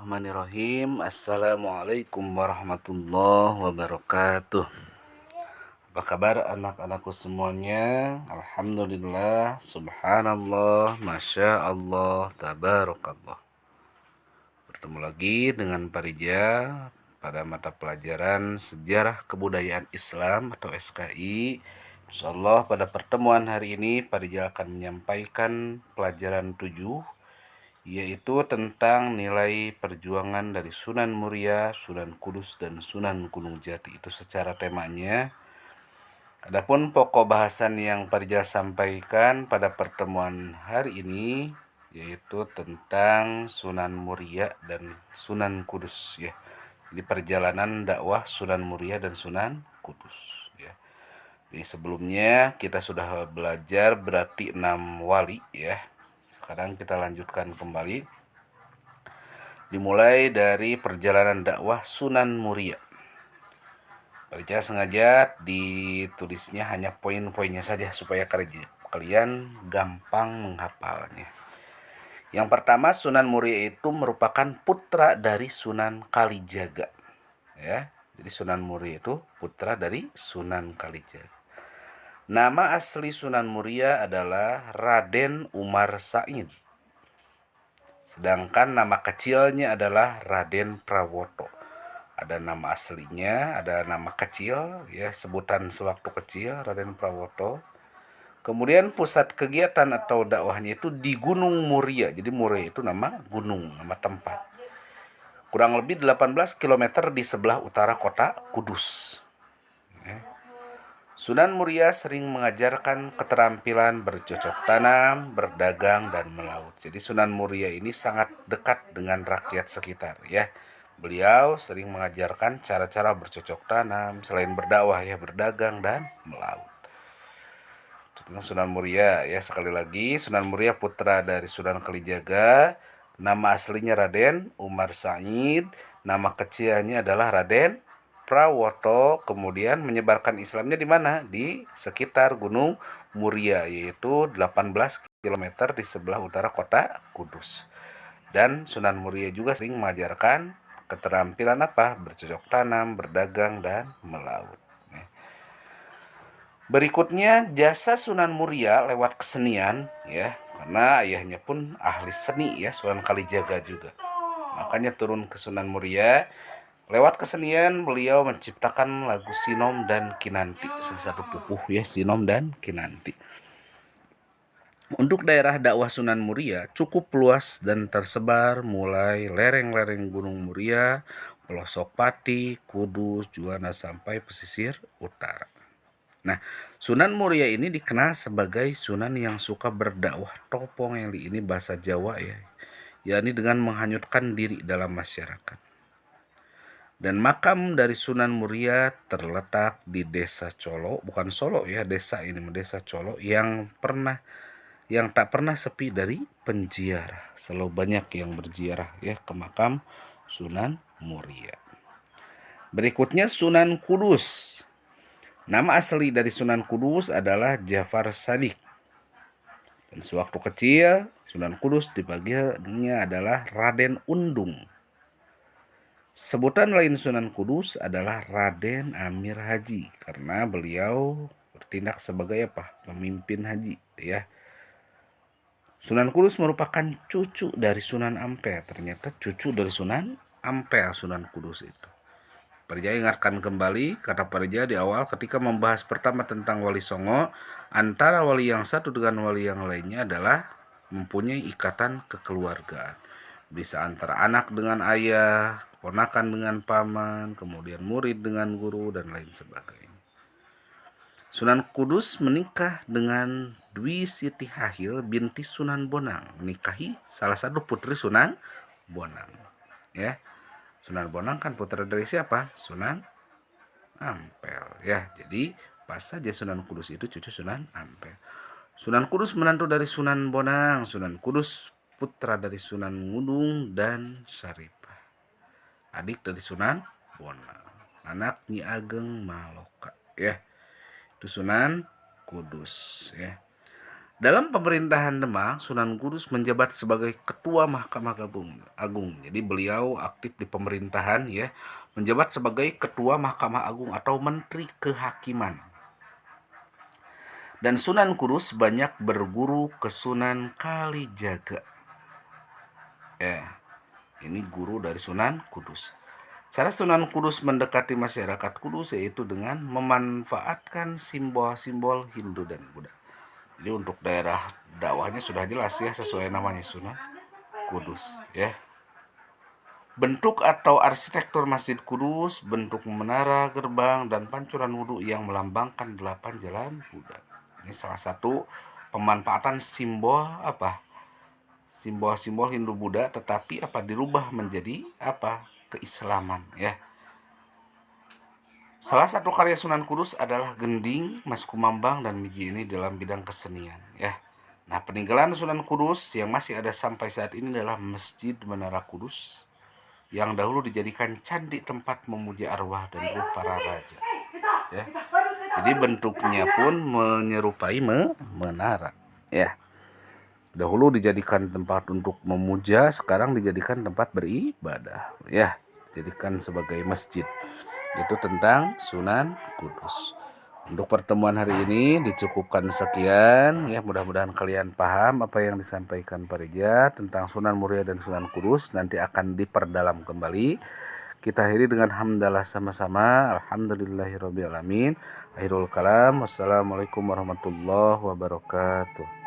Bismillahirrahmanirrahim. Assalamualaikum warahmatullahi wabarakatuh. Apa kabar anak-anakku semuanya? Alhamdulillah, subhanallah, masya Allah, tabarakallah. Bertemu lagi dengan Parija pada mata pelajaran Sejarah Kebudayaan Islam atau SKI. Insyaallah pada pertemuan hari ini Parija akan menyampaikan pelajaran 7, yaitu tentang nilai perjuangan dari Sunan Muria, Sunan Kudus, dan Sunan Gunung Jati. Itu secara temanya. Adapun pokok bahasan yang Parija sampaikan pada pertemuan hari ini yaitu tentang Sunan Muria dan Sunan Kudus ya. Jadi perjalanan dakwah Sunan Muria dan Sunan Kudus ya. Jadi sebelumnya kita sudah belajar berarti 6 wali ya. Sekarang kita lanjutkan kembali. Dimulai dari perjalanan dakwah Sunan Muria. Parija sengaja ditulisnya hanya poin-poinnya saja supaya kalian gampang menghafalnya. Yang pertama, Sunan Muria itu merupakan putra dari Sunan Kalijaga. Ya, jadi Sunan Muria itu putra dari Sunan Kalijaga. Nama asli Sunan Muria adalah Raden Umar Said. Sedangkan nama kecilnya adalah Raden Prawoto. Ada nama aslinya, ada nama kecil, ya sebutan sewaktu kecil Raden Prawoto. Kemudian pusat kegiatan atau dakwahnya itu di Gunung Muria. Jadi Muria itu nama gunung, nama tempat. Kurang lebih 18 km di sebelah utara kota Kudus. Sunan Muria sering mengajarkan keterampilan bercocok tanam, berdagang, dan melaut. Jadi Sunan Muria ini sangat dekat dengan rakyat sekitar ya. Beliau sering mengajarkan cara-cara bercocok tanam, selain berdakwah ya, berdagang dan melaut. Tentang Sunan Muria ya, sekali lagi Sunan Muria putra dari Sunan Kalijaga. Nama aslinya Raden Umar Said, nama kecilnya adalah Raden Prawoto. Kemudian menyebarkan Islamnya di mana? Di sekitar Gunung Muria, yaitu 18 km di sebelah utara kota Kudus. Dan Sunan Muria juga sering mengajarkan keterampilan apa? Bercocok tanam, berdagang, dan melaut. Berikutnya jasa Sunan Muria lewat kesenian ya, karena ayahnya pun ahli seni ya, Sunan Kalijaga juga. Makanya turun ke Sunan Muria. Lewat kesenian beliau menciptakan lagu Sinom dan Kinanti, salah satu pupuh ya, Sinom dan Kinanti. Untuk daerah dakwah Sunan Muria cukup luas dan tersebar mulai lereng-lereng Gunung Muria, pelosok Pati, Kudus, Juwana sampai pesisir utara. Nah, Sunan Muria ini dikenal sebagai Sunan yang suka berdakwah topong, yang ini bahasa Jawa ya, yakni dengan menghanyutkan diri dalam masyarakat. Dan makam dari Sunan Muria terletak di Desa Colo, bukan Solo ya, desa ini Desa Colo yang tak pernah sepi dari penziarah. Selalu banyak yang berziarah ya ke makam Sunan Muria. Berikutnya Sunan Kudus. Nama asli dari Sunan Kudus adalah Jafar Shadiq. Dan sewaktu kecil, Sunan Kudus dipanggilnya adalah Raden Undung. Sebutan lain Sunan Kudus adalah Raden Amir Haji karena beliau bertindak sebagai apa? Pemimpin haji ya. Sunan Kudus merupakan cucu dari Sunan Ampel. Ternyata cucu dari Sunan Ampel Sunan Kudus itu. Parija ingatkan kembali kata Parija di awal ketika membahas pertama tentang Wali Songo, antara wali yang satu dengan wali yang lainnya adalah mempunyai ikatan kekeluargaan. Bisa antara anak dengan ayah, keponakan dengan paman, kemudian murid dengan guru, dan lain sebagainya. Sunan Kudus menikah dengan Dwi Siti Hahil binti Sunan Bonang, menikahi salah satu putri Sunan Bonang. Ya, Sunan Bonang kan putra dari siapa? Sunan Ampel. Ya, jadi pas saja Sunan Kudus itu cucu Sunan Ampel. Sunan Kudus menantu dari Sunan Bonang. Sunan Kudus putra dari Sunan Ngudung dan Syaripah, adik dari Sunan Bonang, anak Nyi Ageng Maloka ya. Itu Sunan Kudus ya. Dalam pemerintahan Demak, Sunan Kudus menjabat sebagai Ketua Mahkamah Agung. Jadi beliau aktif di pemerintahan ya, menjabat sebagai Ketua Mahkamah Agung atau Menteri Kehakiman. Dan Sunan Kudus banyak berguru ke Sunan Kalijaga. Ini guru dari Sunan Kudus. Cara Sunan Kudus mendekati masyarakat Kudus yaitu dengan memanfaatkan simbol-simbol Hindu dan Buddha. Jadi untuk daerah dakwahnya sudah jelas ya, sesuai namanya Sunan Kudus ya. Bentuk atau arsitektur Masjid Kudus, bentuk menara, gerbang, dan pancuran wudhu yang melambangkan 8 jalan Buddha. Ini salah satu pemanfaatan simbol apa? Simbol-simbol Hindu Buddha, tetapi dirubah menjadi keislaman ya. Salah satu karya Sunan Kudus adalah Gending, Mas Kumambang, dan Miji ini dalam bidang kesenian ya. Nah, peninggalan Sunan Kudus yang masih ada sampai saat ini adalah Masjid Menara Kudus yang dahulu dijadikan candi tempat memuja arwah dan ruh para raja ya. Jadi bentuknya pun menyerupai menara ya. Dahulu dijadikan tempat untuk memuja, sekarang dijadikan tempat beribadah ya. Jadikan sebagai masjid. Itu tentang Sunan Kudus. Untuk pertemuan hari ini dicukupkan sekian ya, mudah-mudahan kalian paham apa yang disampaikan Pak Rija tentang Sunan Muria dan Sunan Kudus. Nanti akan diperdalam kembali. Kita akhiri dengan hamdalah sama-sama. Alhamdulillahirabbil alamin. Akhirul kalam. Wassalamualaikum warahmatullahi wabarakatuh.